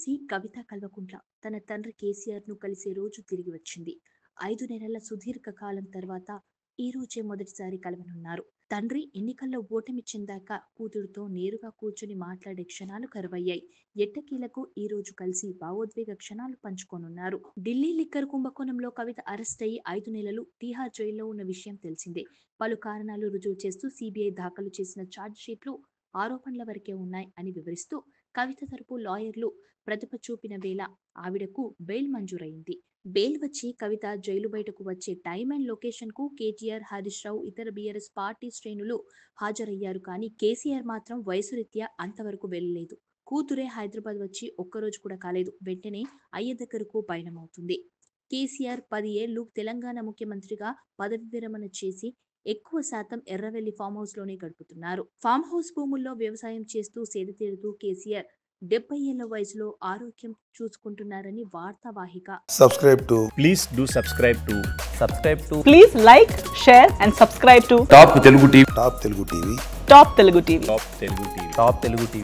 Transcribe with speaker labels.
Speaker 1: Deputy కవిత కల్వకుంట్ల తన తండ్రి కేసీఆర్ను కలిసే రోజు తిరిగి వచ్చింది. 5 నెలల సుదీర్ఘ కాలం తర్వాత ఈ రోజే మొదటిసారి కలవనున్నారు. తండ్రి ఎన్నికల్లో ఓటమి చెందాక కూతురుతో నేరుగా కూర్చుని మాట్లాడే క్షణాలు కరువయ్యాయి. ఎట్టకేలకు ఈ రోజు కలిసి భావోద్వేగ క్షణాలు పంచుకోనున్నారు. ఢిల్లీ లిక్కర్ కుంభకోణంలో కవిత అరెస్ట్ అయ్యి 5 నెలలు తీహార్ జైల్లో ఉన్న విషయం తెలిసిందే. పలు కారణాలు రుజువు చేస్తూ సీబీఐ దాఖలు చేసిన ఛార్జ్షీట్లు ఆరోపణల వరకే ఉన్నాయి అని వివరిస్తూ కవిత తరపు లాయర్లు ప్రతిభ చూపిన వేళ ఆవిడకు బెయిల్ మంజూరైంది. బెయిల్ వచ్చి కవిత జైలు బయటకు వచ్చే టైం అండ్ లొకేషన్ కు కేటీఆర్, హరీష్ రావు, ఇతర బీఆర్ఎస్ పార్టీ శ్రేణులు హాజరయ్యారు. కానీ కేసీఆర్ మాత్రం వయసు రీత్యా అంతవరకు వెళ్లలేదు. కూతురే హైదరాబాద్ వచ్చి ఒక్కరోజు కూడా కాలేదు. వెంటనే అయ్య దగ్గరకు పయనమవుతుంది. కేసీఆర్ 10 ఏళ్లు తెలంగాణ ముఖ్యమంత్రిగా పదవి విరమణ చేసి ఎక్కువ శాతం ఎర్రవెల్లి ఫామ్ హౌస్ లోనే గడుపుతున్నారు. ఫామ్ హౌస్ భూముల్లో వ్యవసాయం చేస్తూ సేద తీరుతూ కేసీఆర్ 70 ఏళ్ల వయసులో ఆరోగ్యం చూసుకుంటున్నారని వార్తావాహిక.
Speaker 2: Please do subscribe to.
Speaker 3: Please like, share and subscribe to
Speaker 2: Top Telugu TV.
Speaker 3: Top Telugu TV.
Speaker 2: Top Telugu TV.